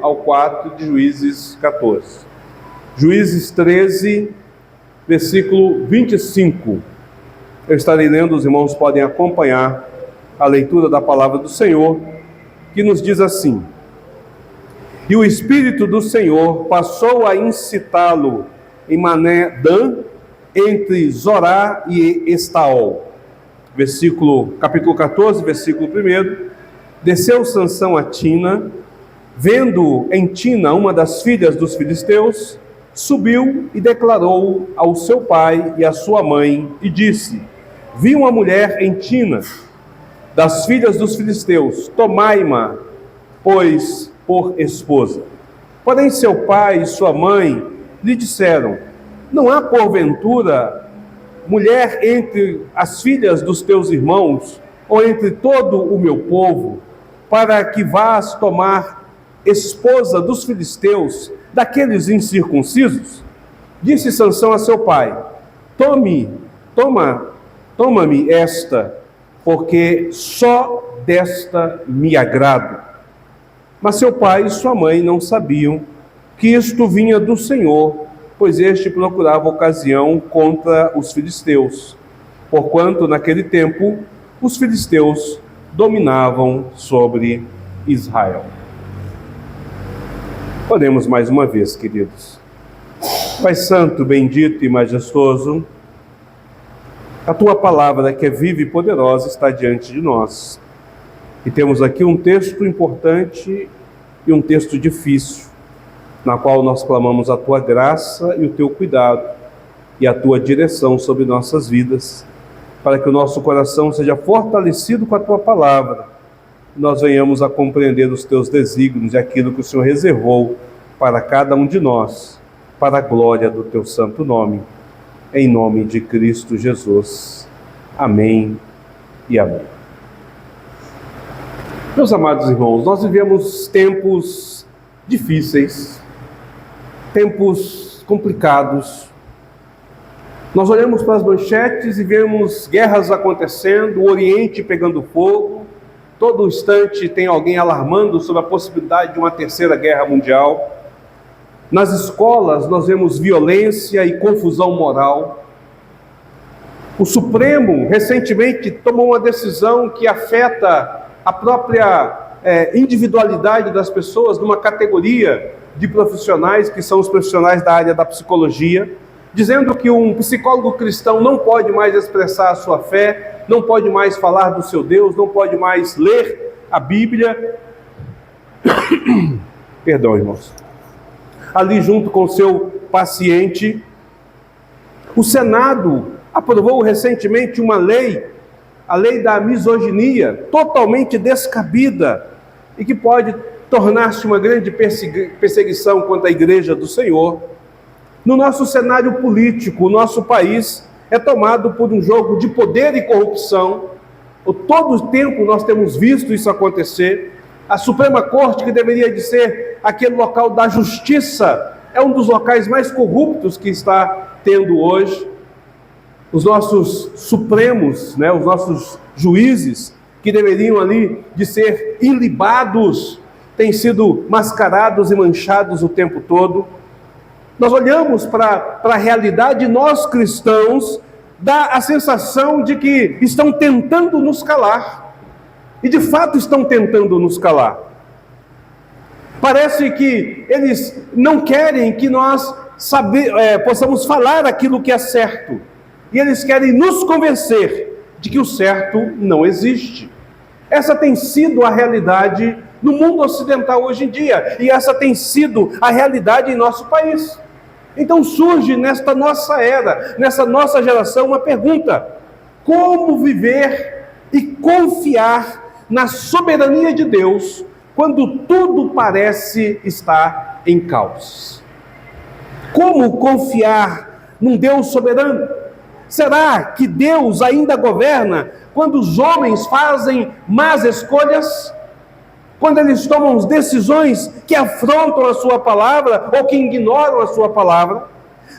ao 4 de Juízes 14. Juízes 13, versículo 25. Eu estarei lendo, os irmãos podem acompanhar a leitura da palavra do Senhor, que nos diz assim: E o Espírito do Senhor passou a incitá-lo em Mané-Dan, entre Zorá e Estaol. Capítulo 14, versículo 1. Desceu Sansão a Tina, vendo em Tina uma das filhas dos filisteus, subiu e declarou ao seu pai e à sua mãe, e disse: Vi uma mulher em Tina, das filhas dos filisteus, tomai-ma, pois, por esposa. Porém seu pai e sua mãe lhe disseram: Não há porventura mulher entre as filhas dos teus irmãos, ou entre todo o meu povo, para que vás tomar esposa dos filisteus, daqueles incircuncisos? Disse Sansão a seu pai: Toma-me esta, porque só desta me agrado. Mas seu pai e sua mãe não sabiam que isto vinha do Senhor, pois este procurava ocasião contra os filisteus, porquanto naquele tempo os filisteus dominavam sobre Israel. Oremos mais uma vez, queridos. Pai santo, bendito e majestoso, a tua palavra, que é viva e poderosa, está diante de nós. E temos aqui um texto importante e um texto difícil, na qual nós clamamos a tua graça e o teu cuidado e a tua direção sobre nossas vidas, para que o nosso coração seja fortalecido com a tua palavra, e nós venhamos a compreender os teus desígnios e aquilo que o Senhor reservou para cada um de nós, para a glória do teu santo nome, em nome de Cristo Jesus. Amém e amém. Meus amados irmãos, nós vivemos tempos difíceis, tempos complicados. Nós olhamos para as manchetes e vemos guerras acontecendo, o Oriente pegando fogo, todo instante tem alguém alarmando sobre a possibilidade de uma terceira guerra mundial. Nas escolas nós vemos violência e confusão moral. O Supremo recentemente tomou uma decisão que afeta a própria individualidade das pessoas, numa categoria de profissionais que são os profissionais da área da psicologia, dizendo que um psicólogo cristão não pode mais expressar a sua fé, não pode mais falar do seu Deus, não pode mais ler a Bíblia. Perdão, irmãos. Ali junto com o seu paciente, o Senado aprovou recentemente uma lei, a lei da misoginia, totalmente descabida e que pode tornar-se uma grande perseguição contra a Igreja do Senhor. No nosso cenário político, o nosso país é tomado por um jogo de poder e corrupção. Todo o tempo nós temos visto isso acontecer. A Suprema Corte, que deveria de ser aquele local da justiça, é um dos locais mais corruptos que está tendo hoje. Os nossos supremos, os nossos juízes, que deveriam ali de ser ilibados, têm sido mascarados e manchados o tempo todo. Nós olhamos para a realidade e nós cristãos dá a sensação de que estão tentando nos calar. E de fato estão tentando nos calar. Parece que eles não querem que nós possamos falar aquilo que é certo. E eles querem nos convencer de que o certo não existe. Essa tem sido a realidade no mundo ocidental hoje em dia. E essa tem sido a realidade em nosso país. Então surge nesta nossa era, nessa nossa geração, uma pergunta: como viver e confiar na soberania de Deus quando tudo parece estar em caos? Como confiar num Deus soberano? Será que Deus ainda governa quando os homens fazem más escolhas? Quando eles tomam decisões que afrontam a sua palavra ou que ignoram a sua palavra?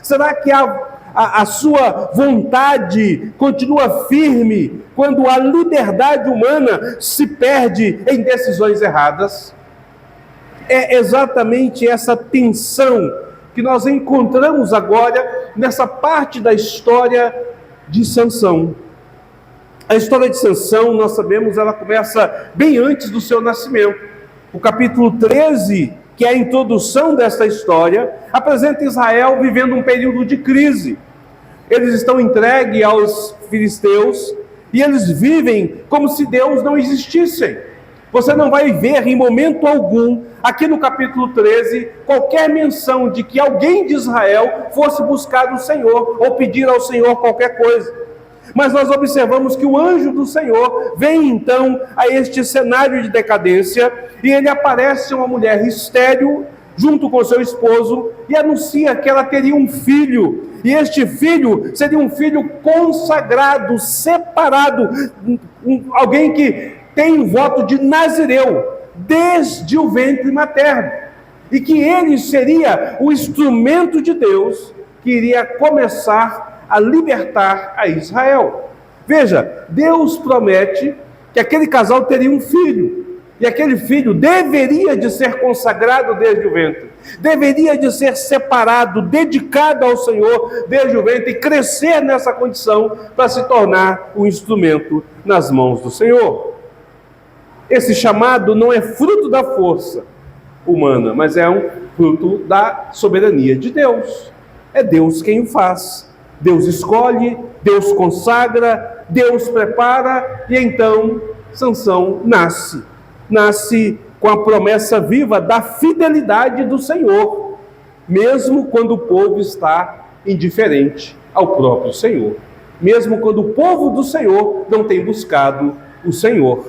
Será que a sua vontade continua firme quando a liberdade humana se perde em decisões erradas? É exatamente essa tensão que nós encontramos agora nessa parte da história de Sansão. A história de Sansão, nós sabemos, ela começa bem antes do seu nascimento. O capítulo 13, que é a introdução dessa história, apresenta Israel vivendo um período de crise. Eles estão entregues aos filisteus e eles vivem como se Deus não existisse. Você não vai ver em momento algum, aqui no capítulo 13, qualquer menção de que alguém de Israel fosse buscar o Senhor ou pedir ao Senhor qualquer coisa. Mas nós observamos que o anjo do Senhor vem então a este cenário de decadência e ele aparece uma mulher estéril junto com seu esposo e anuncia que ela teria um filho. E este filho seria um filho consagrado, separado, alguém que tem o voto de Nazireu desde o ventre materno. E que ele seria o instrumento de Deus que iria começar a libertar a Israel. Veja, Deus promete que aquele casal teria um filho, e aquele filho deveria de ser consagrado desde o ventre, deveria de ser separado, dedicado ao Senhor desde o ventre, e crescer nessa condição para se tornar um instrumento nas mãos do Senhor. Esse chamado não é fruto da força humana, mas é um fruto da soberania de Deus. É Deus quem o faz. Deus escolhe, Deus consagra, Deus prepara, e então Sansão nasce. Nasce com a promessa viva da fidelidade do Senhor, mesmo quando o povo está indiferente ao próprio Senhor. Mesmo quando o povo do Senhor não tem buscado o Senhor.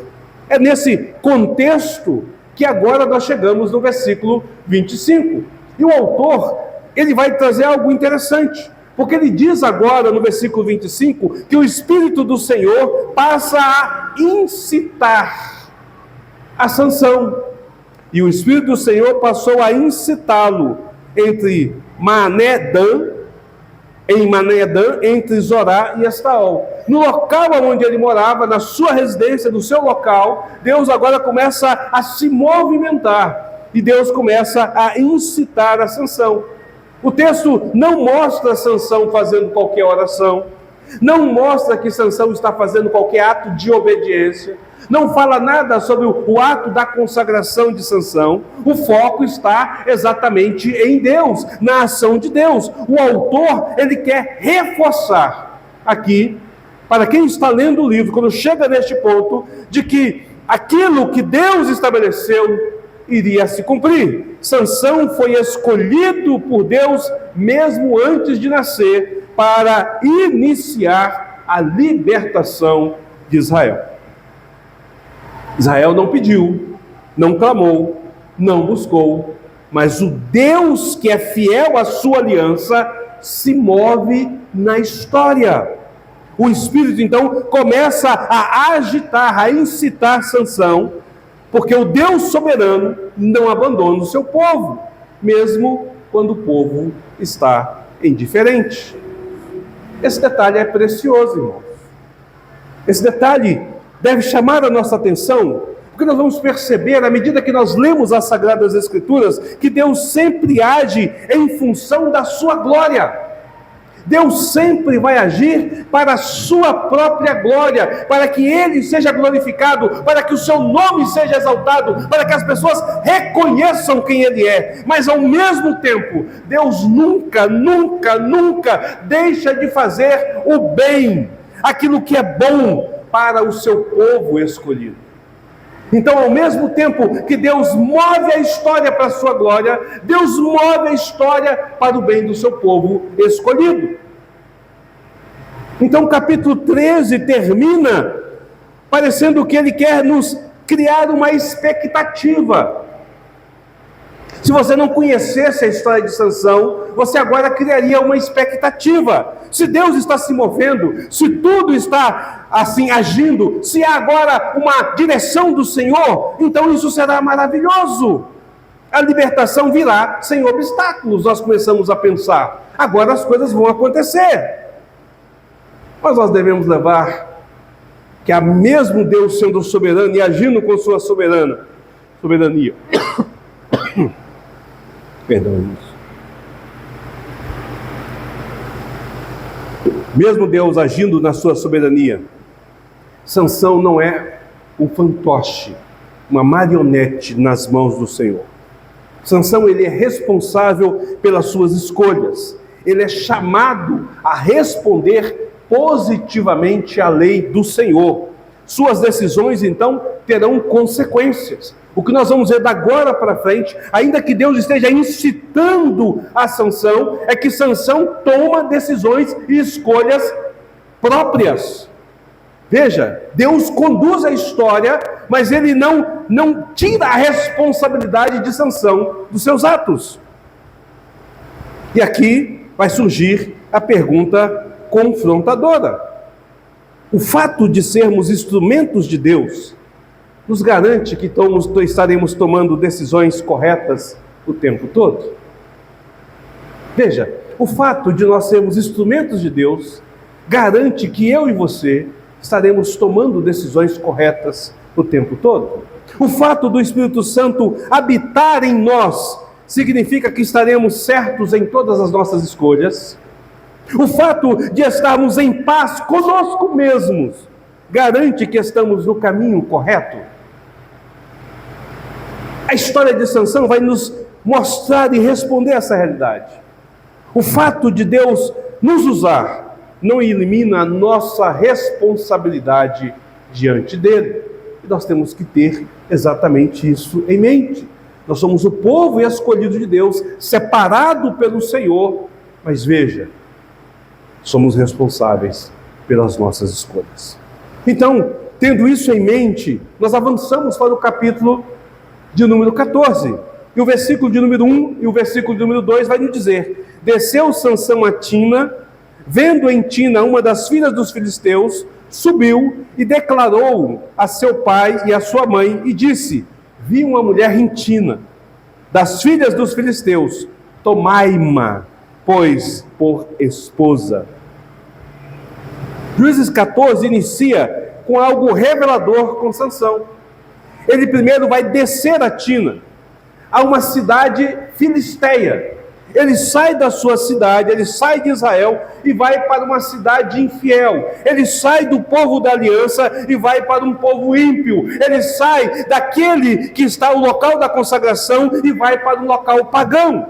É nesse contexto que agora nós chegamos no versículo 25. E o autor, ele vai trazer algo interessante. Porque ele diz agora no versículo 25 que o Espírito do Senhor passa a incitar a Sansão. E o Espírito do Senhor passou a incitá-lo em Mané-Dan, entre Zorá e Estaol. No local onde ele morava, na sua residência, no seu local, Deus agora começa a se movimentar. E Deus começa a incitar a Sansão. O texto não mostra Sansão fazendo qualquer oração, não mostra que Sansão está fazendo qualquer ato de obediência, não fala nada sobre o ato da consagração de Sansão. O foco está exatamente em Deus, na ação de Deus. O autor, ele quer reforçar aqui, para quem está lendo o livro, quando chega neste ponto, de que aquilo que Deus estabeleceu iria se cumprir. Sansão foi escolhido por Deus mesmo antes de nascer para iniciar a libertação de Israel. Israel não pediu, não clamou, não buscou, mas o Deus que é fiel à sua aliança se move na história. O Espírito então começa a agitar, a incitar Sansão, porque o Deus soberano não abandona o seu povo, mesmo quando o povo está indiferente. Esse detalhe é precioso, irmãos. Esse detalhe deve chamar a nossa atenção, porque nós vamos perceber, à medida que nós lemos as Sagradas Escrituras, que Deus sempre age em função da sua glória. Deus sempre vai agir para a sua própria glória, para que Ele seja glorificado, para que o seu nome seja exaltado, para que as pessoas reconheçam quem Ele é. Mas ao mesmo tempo, Deus nunca deixa de fazer o bem, aquilo que é bom para o seu povo escolhido. Então, ao mesmo tempo que Deus move a história para a sua glória, Deus move a história para o bem do seu povo escolhido. Então, o capítulo 13 termina parecendo que ele quer nos criar uma expectativa. Se você não conhecesse a história de Sansão, você agora criaria uma expectativa. Se Deus está se movendo, se tudo está assim agindo, se há agora uma direção do Senhor, então isso será maravilhoso. A libertação virá sem obstáculos, nós começamos a pensar. Agora as coisas vão acontecer. Mas nós devemos levar que, mesmo Deus sendo soberano e agindo com sua soberania, Perdão, isso. Mesmo Deus agindo na sua soberania, Sansão não é um fantoche, uma marionete nas mãos do Senhor. Sansão, ele é responsável pelas suas escolhas. Ele é chamado a responder positivamente à lei do Senhor. Suas decisões, então, terão consequências. O que nós vamos ver da agora para frente, ainda que Deus esteja incitando a Sansão, é que Sansão toma decisões e escolhas próprias. Veja, Deus conduz a história, mas Ele não tira a responsabilidade de Sansão dos seus atos. E aqui vai surgir a pergunta confrontadora. O fato de sermos instrumentos de Deus nos garante que estaremos tomando decisões corretas o tempo todo? Veja, o fato de nós sermos instrumentos de Deus garante que eu e você estaremos tomando decisões corretas o tempo todo? O fato do Espírito Santo habitar em nós significa que estaremos certos em todas as nossas escolhas? O fato de estarmos em paz conosco mesmos garante que estamos no caminho correto? A história de Sansão vai nos mostrar e responder essa realidade. O fato de Deus nos usar não elimina a nossa responsabilidade diante dele. E nós temos que ter exatamente isso em mente. Nós somos o povo escolhido de Deus, separado pelo Senhor, mas veja, somos responsáveis pelas nossas escolhas. Então, tendo isso em mente, nós avançamos para o capítulo de número 14. E o versículo de número 1 e o versículo de número 2 vai nos dizer: desceu Sansão a Tina, vendo em Tina uma das filhas dos filisteus, subiu e declarou a seu pai e a sua mãe, e disse: vi uma mulher em Tina, das filhas dos filisteus, tomai-ma, pois, por esposa. Juízes 14 inicia com algo revelador com Sansão. Ele primeiro vai descer a Tina, a uma cidade filisteia. Ele sai da sua cidade, ele sai de Israel e vai para uma cidade infiel. Ele sai do povo da aliança e vai para um povo ímpio. Ele sai daquele que está no local da consagração e vai para um local pagão.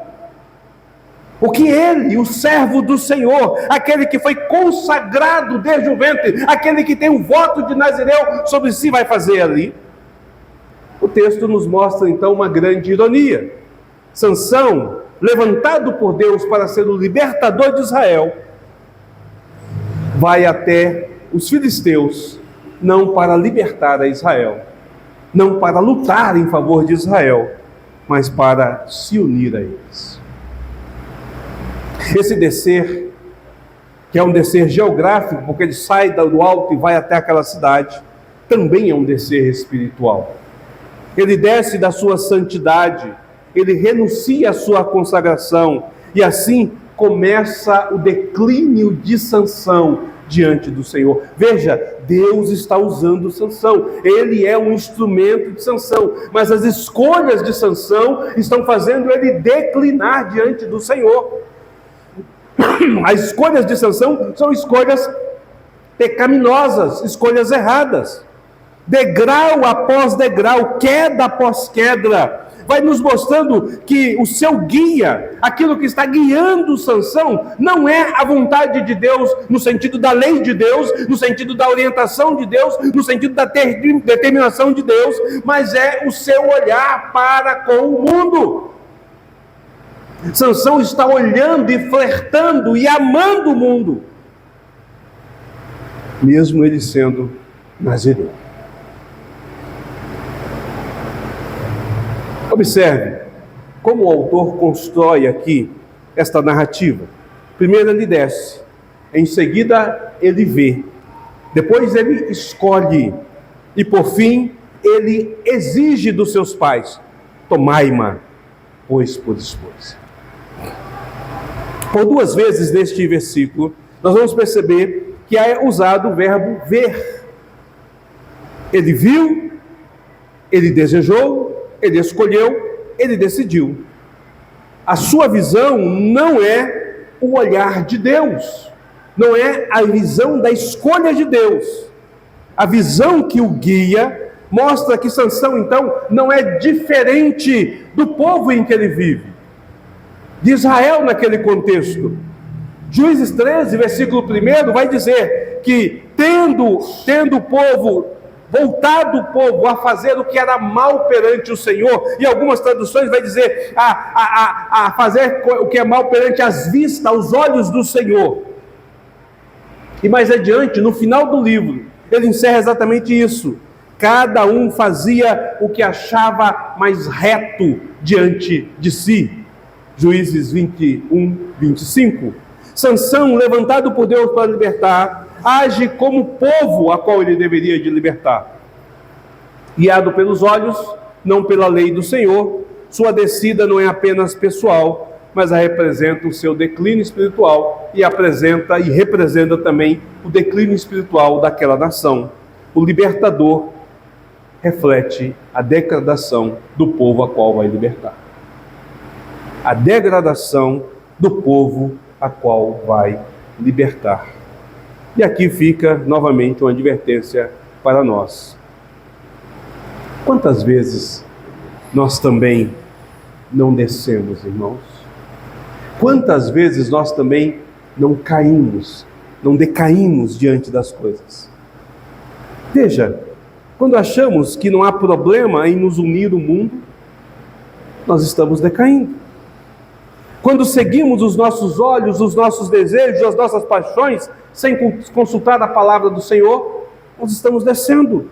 O que ele, o servo do Senhor, aquele que foi consagrado desde o ventre, aquele que tem o voto de Nazireu sobre si, vai fazer ali? O texto nos mostra então uma grande ironia. Sansão, levantado por Deus para ser o libertador de Israel, vai até os filisteus, não para libertar a Israel, não para lutar em favor de Israel, mas para se unir a eles. Esse descer, que é um descer geográfico, porque ele sai do alto e vai até aquela cidade, também é um descer espiritual. Ele desce da sua santidade, ele renuncia à sua consagração, e assim começa o declínio de Sansão diante do Senhor. Veja, Deus está usando Sansão, ele é um instrumento de Sansão, mas as escolhas de Sansão estão fazendo ele declinar diante do Senhor. As escolhas de Sansão são escolhas pecaminosas, escolhas erradas. Degrau após degrau, queda após queda, vai nos mostrando que o seu guia, aquilo que está guiando Sansão, não é a vontade de Deus, no sentido da lei de Deus, no sentido da orientação de Deus, no sentido da determinação de Deus, mas é o seu olhar para com o mundo. Sansão está olhando e flertando e amando o mundo, mesmo ele sendo nazireu. Observe como o autor constrói aqui esta narrativa. Primeiro ele desce, em seguida ele vê, depois ele escolhe, e por fim ele exige dos seus pais: tomai-ma, pois por esposa. Por duas vezes neste versículo, nós vamos perceber que é usado o verbo ver. Ele viu, ele desejou, ele escolheu, ele decidiu. A sua visão não é o olhar de Deus, não é a visão da escolha de Deus. A visão que o guia mostra que Sansão, então, não é diferente do povo em que ele vive, de Israel naquele contexto. Juízes 13, versículo 1, vai dizer que tendo o povo, voltado o povo a fazer o que era mal perante o Senhor, e algumas traduções vai dizer a fazer o que é mal perante as vistas, aos olhos do Senhor. E mais adiante, no final do livro, ele encerra exatamente isso. Cada um fazia o que achava mais reto diante de si. Juízes 21, 25. Sansão, levantado por Deus para libertar, age como o povo a qual ele deveria de libertar. Guiado pelos olhos, não pela lei do Senhor, sua descida não é apenas pessoal, mas representa o seu declínio espiritual e apresenta e representa também o declínio espiritual daquela nação. O libertador reflete a degradação do povo a qual vai libertar. A degradação do povo a qual vai libertar. E aqui fica novamente uma advertência para nós. Quantas vezes nós também não descemos, irmãos? Quantas vezes nós também não caímos, não decaímos diante das coisas? Veja, quando achamos que não há problema em nos unir o mundo, nós estamos decaindo. Quando seguimos os nossos olhos, os nossos desejos, as nossas paixões, sem consultar a palavra do Senhor, nós estamos descendo.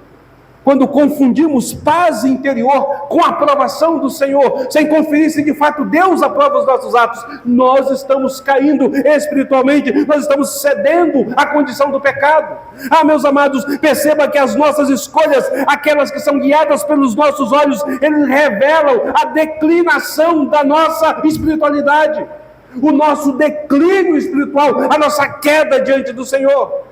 Quando confundimos paz interior com a aprovação do Senhor, sem conferir se de fato Deus aprova os nossos atos, nós estamos caindo espiritualmente, nós estamos cedendo à condição do pecado. Ah, meus amados, perceba que as nossas escolhas, aquelas que são guiadas pelos nossos olhos, eles revelam a declinação da nossa espiritualidade, o nosso declínio espiritual, a nossa queda diante do Senhor.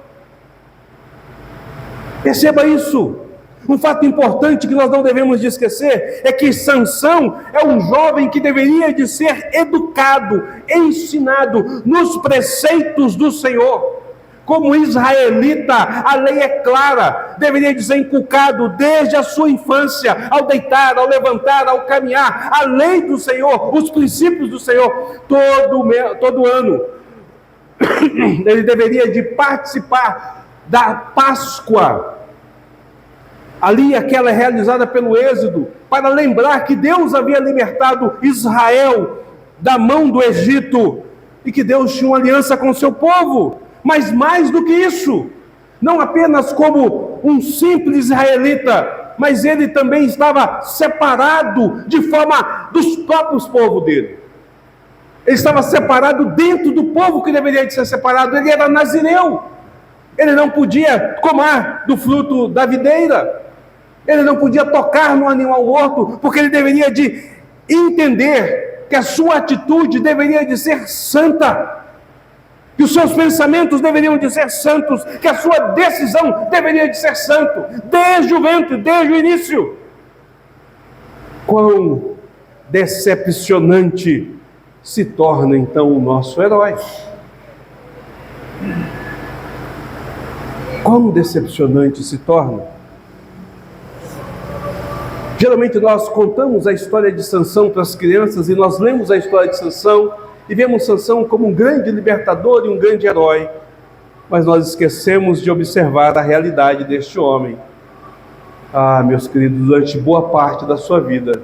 Perceba isso. Um fato importante que nós não devemos de esquecer é que Sansão é um jovem que deveria de ser educado, ensinado nos preceitos do Senhor. Como israelita, a lei é clara, deveria de ser inculcado desde a sua infância, ao deitar, ao levantar, ao caminhar, a lei do Senhor, os princípios do Senhor, todo ano. Ele deveria de participar da Páscoa, ali aquela realizada pelo Êxodo, para lembrar que Deus havia libertado Israel da mão do Egito, e que Deus tinha uma aliança com o seu povo. Mas mais do que isso, não apenas como um simples israelita, mas ele também estava separado de forma dos próprios povos dele. Ele estava separado dentro do povo que deveria de ser separado. Ele era nazireu, ele não podia comer do fruto da videira, ele não podia tocar no animal morto, porque ele deveria de entender que a sua atitude deveria de ser santa, que os seus pensamentos deveriam de ser santos, que a sua decisão deveria de ser santo, desde o ventre, desde o início. Quão decepcionante se torna então o nosso herói. Quão decepcionante se torna. Geralmente nós contamos a história de Sansão para as crianças, e nós lemos a história de Sansão e vemos Sansão como um grande libertador e um grande herói, mas nós esquecemos de observar a realidade deste homem. Ah, meus queridos, durante boa parte da sua vida,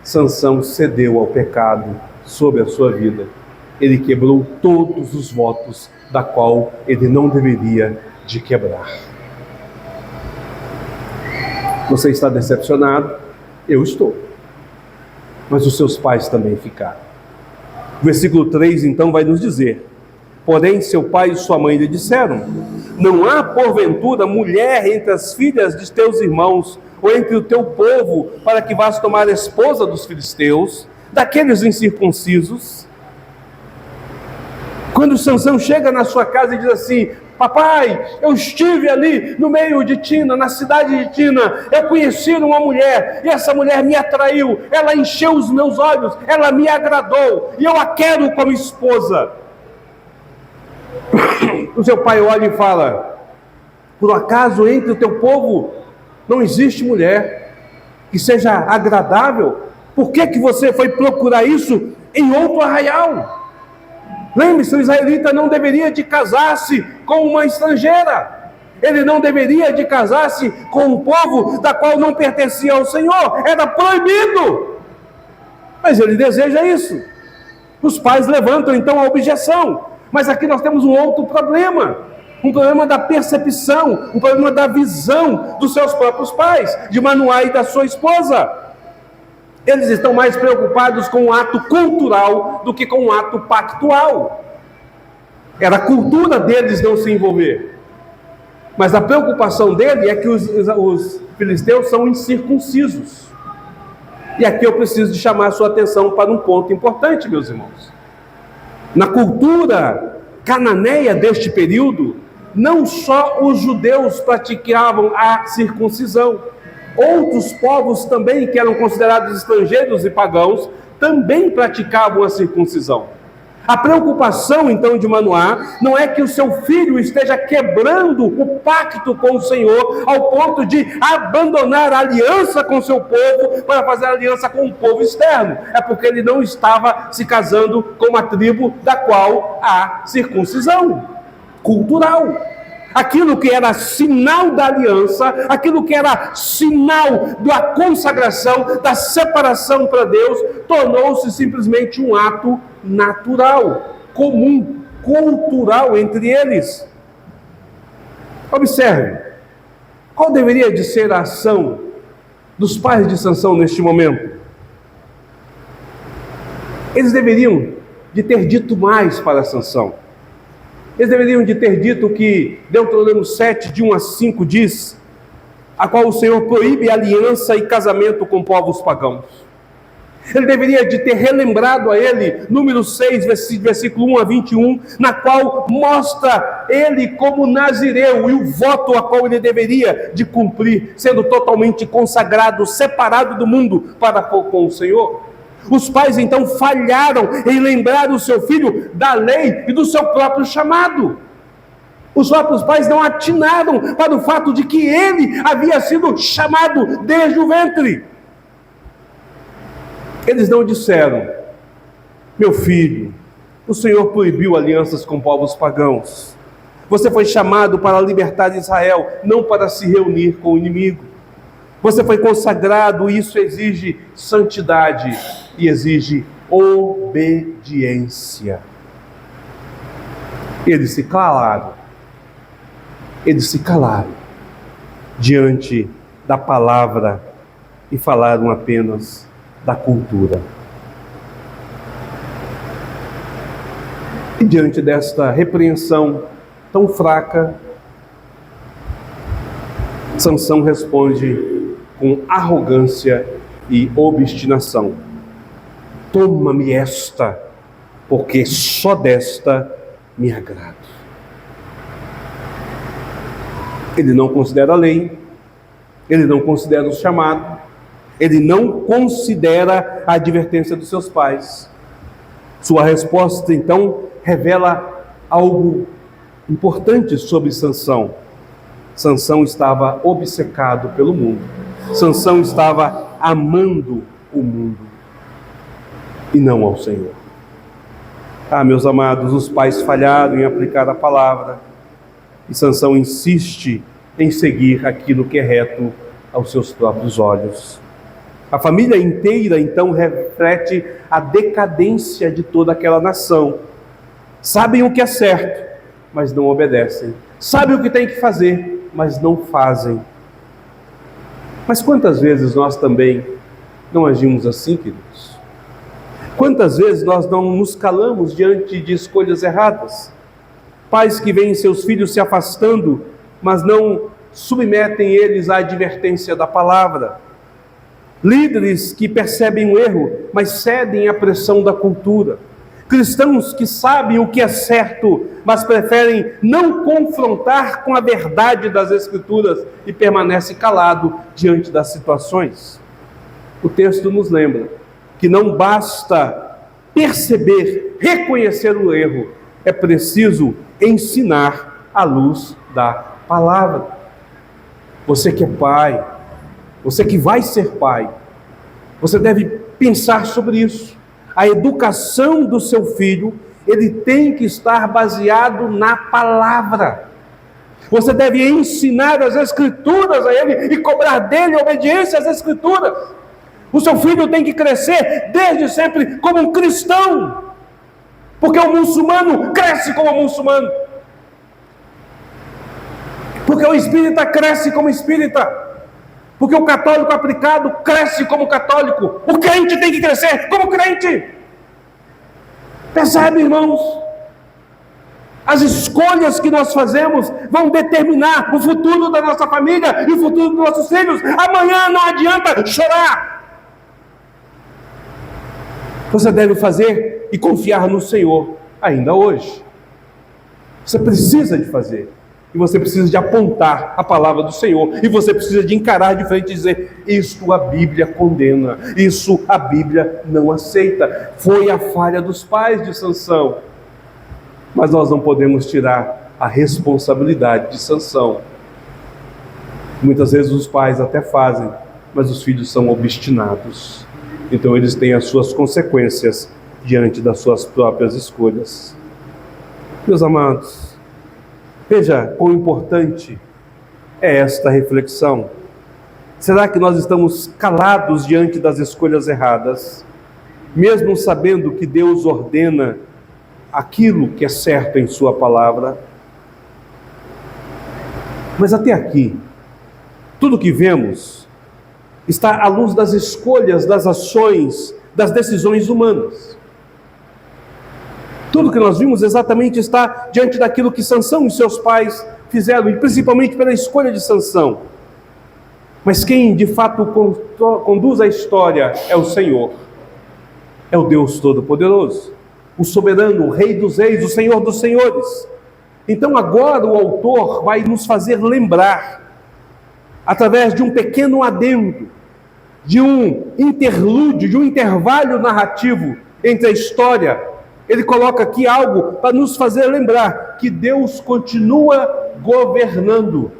Sansão cedeu ao pecado sobre a sua vida. Ele quebrou todos os votos da qual ele não deveria de quebrar. Você está decepcionado? Eu estou. Mas os seus pais também ficaram. O versículo 3 então vai nos dizer: porém seu pai e sua mãe lhe disseram: não há porventura mulher entre as filhas de teus irmãos, ou entre o teu povo, para que vás tomar a esposa dos filisteus, daqueles incircuncisos? Quando Sansão chega na sua casa e diz assim: papai, eu estive ali no meio de Tina, na cidade de Tina, eu conheci uma mulher, e essa mulher me atraiu, ela encheu os meus olhos, ela me agradou, e eu a quero como esposa. O seu pai olha e fala: por acaso entre o teu povo não existe mulher que seja agradável? Por que você foi procurar isso em outro arraial? Lembre-se, o israelita não deveria de casar-se com uma estrangeira. Ele não deveria de casar-se com um povo da qual não pertencia ao Senhor. Era proibido. Mas ele deseja isso. Os pais levantam então a objeção. Mas aqui nós temos um outro problema. Um problema da percepção, um problema da visão dos seus próprios pais, de Manoá e da sua esposa. Eles estão mais preocupados com o ato cultural do que com o ato pactual. Era a cultura deles não se envolver. Mas a preocupação dele é que os filisteus são incircuncisos. E aqui eu preciso de chamar a sua atenção para um ponto importante, meus irmãos. Na cultura cananeia deste período, não só os judeus praticavam a circuncisão, outros povos também, que eram considerados estrangeiros e pagãos, também praticavam a circuncisão. A preocupação, então, de Manoá não é que o seu filho esteja quebrando o pacto com o Senhor, ao ponto de abandonar a aliança com seu povo para fazer aliança com o povo externo. É porque ele não estava se casando com uma tribo da qual há circuncisão cultural. Aquilo que era sinal da aliança, aquilo que era sinal da consagração, da separação para Deus, tornou-se simplesmente um ato natural, comum, cultural entre eles. Observe, qual deveria de ser a ação dos pais de Sansão neste momento? Eles deveriam de ter dito mais para Sansão. Eles deveriam de ter dito que Deuteronômio 7, de 1 a 5 diz, a qual o Senhor proíbe aliança e casamento com povos pagãos. Ele deveria de ter relembrado a ele, número 6, versículo 1 a 21, na qual mostra ele como nazireu e o voto a qual ele deveria de cumprir, sendo totalmente consagrado, separado do mundo para com o Senhor. Os pais então falharam em lembrar o seu filho da lei e do seu próprio chamado. Os próprios pais não atinaram para o fato de que ele havia sido chamado desde o ventre. Eles não disseram: meu filho, o Senhor proibiu alianças com povos pagãos. Você foi chamado para libertar Israel, não para se reunir com o inimigo. Você foi consagrado, e isso exige santidade e exige obediência. Eles se calaram. Eles se calaram diante da palavra e falaram apenas da cultura. E diante desta repreensão tão fraca, Sansão responde com arrogância e obstinação: toma-me esta, porque só desta me agrado. Ele não considera a lei, ele não considera o chamado, ele não considera a advertência dos seus pais. Sua resposta, então, revela algo importante sobre Sansão. Sansão estava obcecado pelo mundo. Sansão estava amando o mundo e não ao Senhor. Ah, meus amados, os pais falharam em aplicar a palavra e Sansão insiste em seguir aquilo que é reto aos seus próprios olhos. A família inteira, então, reflete a decadência de toda aquela nação. Sabem o que é certo, mas não obedecem. Sabem o que tem que fazer, mas não fazem. Mas quantas vezes nós também não agimos assim, queridos? Quantas vezes nós não nos calamos diante de escolhas erradas? Pais que veem seus filhos se afastando, mas não submetem eles à advertência da palavra. Líderes que percebem o erro, mas cedem à pressão da cultura. Cristãos que sabem o que é certo, mas preferem não confrontar com a verdade das Escrituras e permanecem calados diante das situações. O texto nos lembra que não basta perceber, reconhecer o erro, é preciso ensinar à luz da palavra. Você que é pai, você que vai ser pai, você deve pensar sobre isso. A educação do seu filho, ele tem que estar baseado na palavra. Você deve ensinar as Escrituras a ele e cobrar dele obediência às Escrituras. O seu filho tem que crescer desde sempre como um cristão, porque o muçulmano cresce como muçulmano, porque o espírita cresce como espírita, porque o católico aplicado cresce como católico. O crente tem que crescer como crente. Percebe, irmãos? As escolhas que nós fazemos vão determinar o futuro da nossa família e o futuro dos nossos filhos. Amanhã não adianta chorar. Você deve fazer e confiar no Senhor ainda hoje. Você precisa de fazer. E você precisa de apontar a palavra do Senhor. E você precisa de encarar de frente e dizer: isto a Bíblia condena, isso a Bíblia não aceita. Foi a falha dos pais de Sansão. Mas nós não podemos tirar a responsabilidade de Sansão. Muitas vezes os pais até fazem, mas os filhos são obstinados. Então eles têm as suas consequências diante das suas próprias escolhas. Meus amados, veja quão importante é esta reflexão. Será que nós estamos calados diante das escolhas erradas, mesmo sabendo que Deus ordena aquilo que é certo em sua palavra? Mas até aqui, tudo que vemos está à luz das escolhas, das ações, das decisões humanas. Tudo que nós vimos exatamente está diante daquilo que Sansão e seus pais fizeram, e principalmente pela escolha de Sansão. Mas quem de fato conduz a história é o Senhor, é o Deus Todo-Poderoso, o soberano, o Rei dos Reis, o Senhor dos Senhores. Então agora o autor vai nos fazer lembrar, através de um pequeno adendo, de um interlúdio, de um intervalo narrativo entre a história. Ele coloca aqui algo para nos fazer lembrar que Deus continua governando.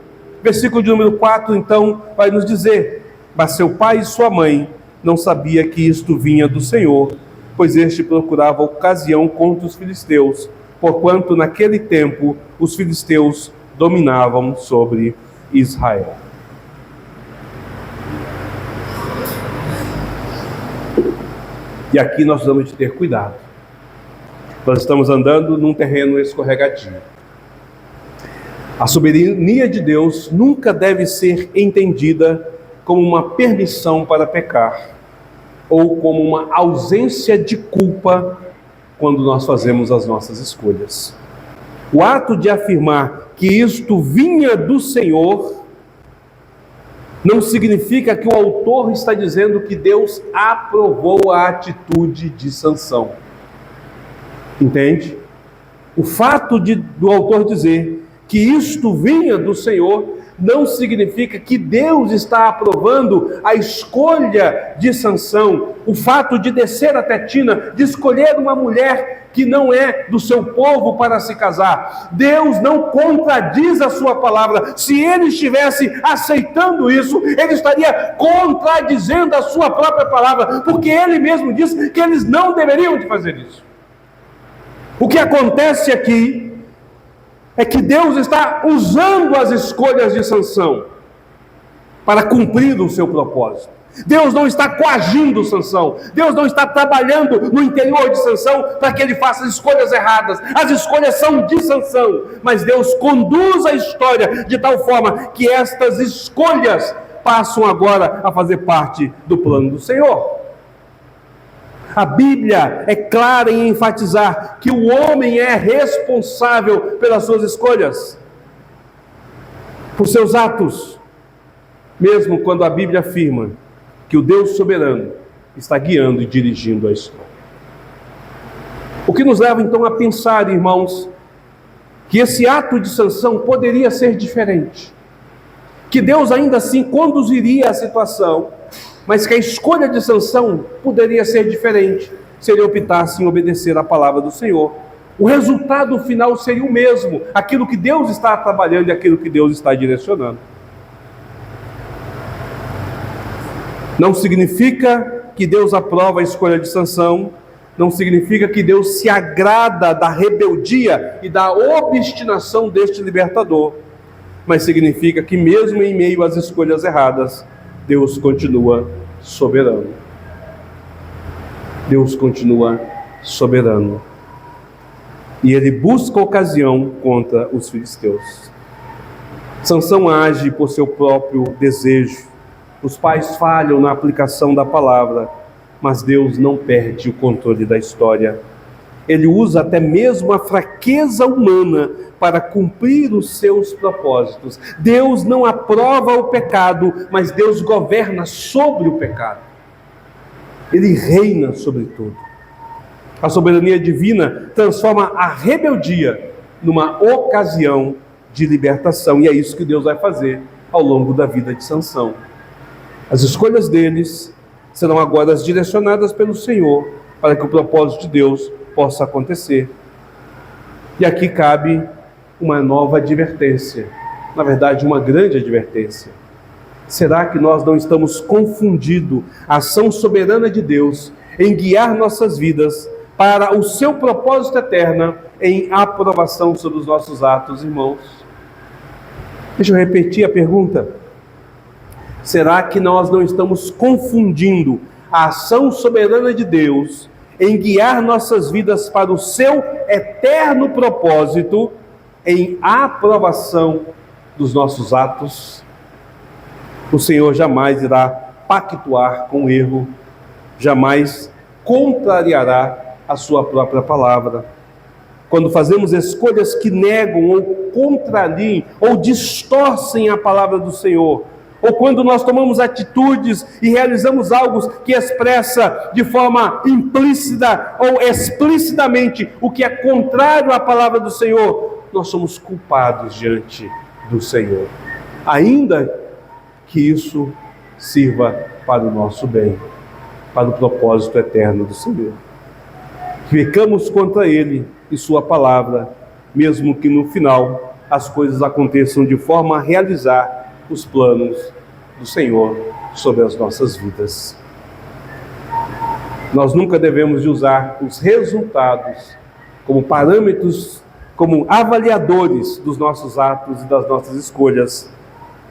Versículo de número 4, então, vai nos dizer: mas seu pai e sua mãe não sabiam que isto vinha do Senhor, pois este procurava ocasião contra os filisteus, porquanto naquele tempo os filisteus dominavam sobre Israel. E aqui nós vamos ter cuidado. Nós estamos andando num terreno escorregadio. A soberania de Deus nunca deve ser entendida como uma permissão para pecar, ou como uma ausência de culpa quando nós fazemos as nossas escolhas. O ato de afirmar que isto vinha do Senhor não significa que o autor está dizendo que Deus aprovou a atitude de Sansão. Entende? O fato do autor dizer que isto vinha do Senhor não significa que Deus está aprovando a escolha de Sansão, o fato de descer até Tina, de escolher uma mulher que não é do seu povo para se casar. Deus não contradiz a sua palavra. Se ele estivesse aceitando isso, ele estaria contradizendo a sua própria palavra, porque ele mesmo disse que eles não deveriam de fazer isso. O que acontece aqui é que Deus está usando as escolhas de Sansão para cumprir o seu propósito. Deus não está coagindo Sansão. Deus não está trabalhando no interior de Sansão para que ele faça escolhas erradas. As escolhas são de Sansão, mas Deus conduz a história de tal forma que estas escolhas passam agora a fazer parte do plano do Senhor. A Bíblia é clara em enfatizar que o homem é responsável pelas suas escolhas, por seus atos, mesmo quando a Bíblia afirma que o Deus soberano está guiando e dirigindo a história. O que nos leva então a pensar, irmãos, que esse ato de sanção poderia ser diferente, que Deus ainda assim conduziria a situação, mas que a escolha de sanção poderia ser diferente se ele optasse em obedecer à palavra do Senhor. O resultado final seria o mesmo, aquilo que Deus está trabalhando e aquilo que Deus está direcionando. Não significa que Deus aprova a escolha de sanção, não significa que Deus se agrada da rebeldia e da obstinação deste libertador, mas significa que mesmo em meio às escolhas erradas, Deus continua soberano. Deus continua soberano. E ele busca ocasião contra os filisteus. Sansão age por seu próprio desejo. Os pais falham na aplicação da palavra, mas Deus não perde o controle da história. Ele usa até mesmo a fraqueza humana para cumprir os seus propósitos. Deus não aprova o pecado, mas Deus governa sobre o pecado. Ele reina sobre tudo. A soberania divina transforma a rebeldia numa ocasião de libertação, e é isso que Deus vai fazer ao longo da vida de Sansão. As escolhas deles serão agora direcionadas pelo Senhor para que o propósito de Deus possa acontecer. E aqui cabe uma nova advertência, na verdade uma grande advertência. Será que nós não estamos confundindo a ação soberana de Deus em guiar nossas vidas para o seu propósito eterno em aprovação sobre os nossos atos, irmãos? Deixa eu repetir a pergunta. Será que nós não estamos confundindo a ação soberana de Deus em guiar nossas vidas para o seu eterno propósito em aprovação dos nossos atos? O Senhor jamais irá pactuar com o erro, jamais contrariará a sua própria palavra. Quando fazemos escolhas que negam ou contrariem ou distorcem a palavra do Senhor, ou quando nós tomamos atitudes e realizamos algo que expressa de forma implícita ou explicitamente o que é contrário à palavra do Senhor, nós somos culpados diante do Senhor, ainda que isso sirva para o nosso bem, para o propósito eterno do Senhor. Pecamos contra Ele e Sua palavra, mesmo que no final as coisas aconteçam de forma a realizar os planos do Senhor sobre as nossas vidas. Nós nunca devemos de usar os resultados como parâmetros, como avaliadores dos nossos atos e das nossas escolhas,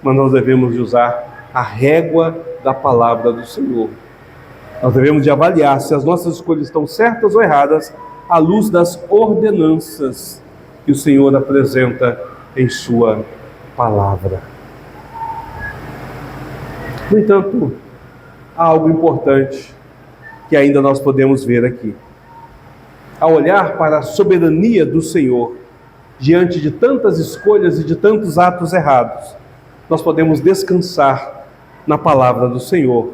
mas nós devemos de usar a régua da palavra do Senhor. Nós devemos de avaliar se as nossas escolhas estão certas ou erradas à luz das ordenanças que o Senhor apresenta em Sua palavra. No entanto, há algo importante que ainda nós podemos ver aqui. Ao olhar para a soberania do Senhor, diante de tantas escolhas e de tantos atos errados, nós podemos descansar na palavra do Senhor,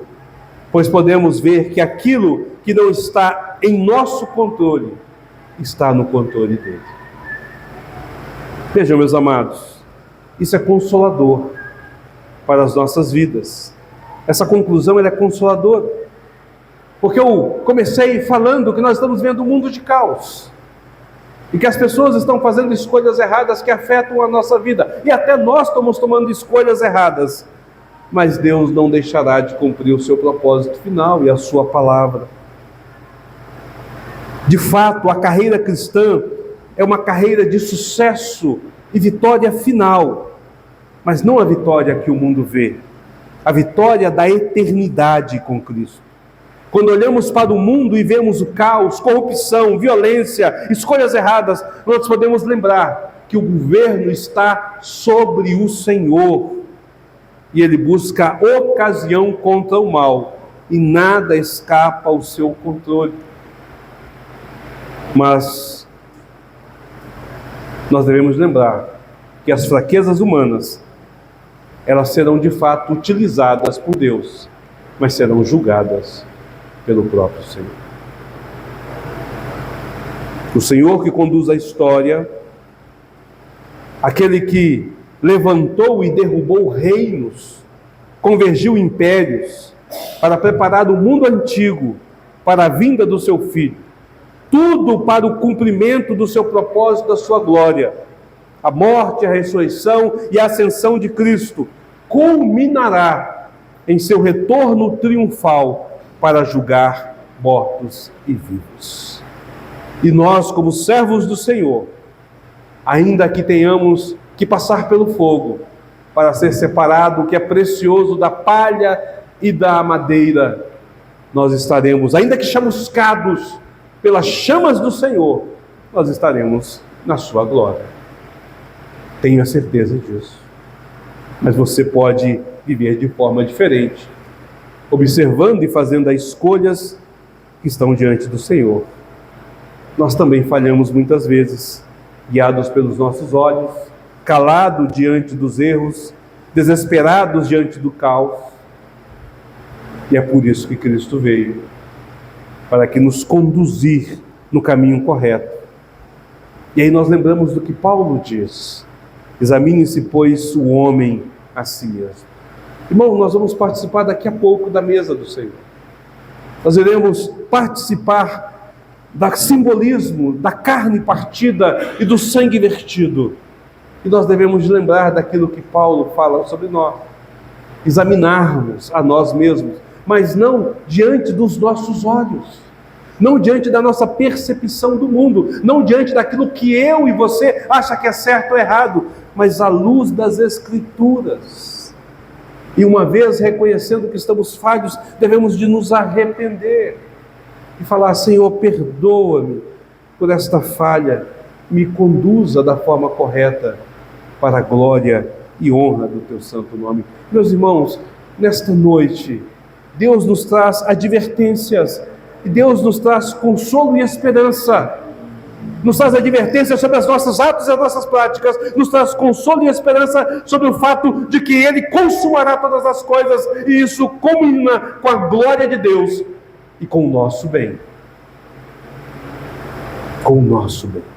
pois podemos ver que aquilo que não está em nosso controle, está no controle dele. Vejam, meus amados, isso é consolador para as nossas vidas. Essa conclusão ela é consoladora, porque eu comecei falando que nós estamos vendo um mundo de caos, e que as pessoas estão fazendo escolhas erradas que afetam a nossa vida, e até nós estamos tomando escolhas erradas, mas Deus não deixará de cumprir o seu propósito final e a sua palavra. De fato, a carreira cristã é uma carreira de sucesso e vitória final, mas não a vitória que o mundo vê, a vitória da eternidade com Cristo. Quando olhamos para o mundo e vemos o caos, corrupção, violência, escolhas erradas, nós podemos lembrar que o governo está sobre o Senhor, e Ele busca ocasião contra o mal, e nada escapa ao seu controle. Mas nós devemos lembrar que as fraquezas humanas, elas serão de fato utilizadas por Deus, mas serão julgadas pelo próprio Senhor. O Senhor que conduz a história, aquele que levantou e derrubou reinos, convergiu impérios, para preparar o mundo antigo para a vinda do seu Filho, tudo para o cumprimento do seu propósito, da sua glória. A morte, a ressurreição e a ascensão de Cristo culminará em seu retorno triunfal para julgar mortos e vivos. E nós, como servos do Senhor, ainda que tenhamos que passar pelo fogo para ser separado o que é precioso da palha e da madeira, nós estaremos, ainda que chamuscados pelas chamas do Senhor, nós estaremos na sua glória. Tenha certeza disso. Mas você pode viver de forma diferente, observando e fazendo as escolhas que estão diante do Senhor. Nós também falhamos muitas vezes, guiados pelos nossos olhos, calados diante dos erros, desesperados diante do caos. E é por isso que Cristo veio, para que nos conduzir no caminho correto. E aí nós lembramos do que Paulo diz: examine-se, pois, o homem a si mesmo. Irmão, nós vamos participar daqui a pouco da mesa do Senhor. Nós iremos participar do simbolismo da carne partida e do sangue vertido. E nós devemos lembrar daquilo que Paulo fala sobre nós. Examinarmos a nós mesmos, mas não diante dos nossos olhos, não diante da nossa percepção do mundo, não diante daquilo que eu e você acha que é certo ou errado, mas à luz das Escrituras. E uma vez reconhecendo que estamos falhos, devemos de nos arrepender e falar: Senhor, perdoa-me por esta falha, me conduza da forma correta para a glória e honra do Teu santo nome. Meus irmãos, nesta noite, Deus nos traz advertências, e Deus nos traz consolo e esperança, nos traz advertências sobre os nossos atos e as nossas práticas, nos traz consolo e esperança sobre o fato de que Ele consumará todas as coisas, e isso culmina com a glória de Deus e com o nosso bem. Com o nosso bem.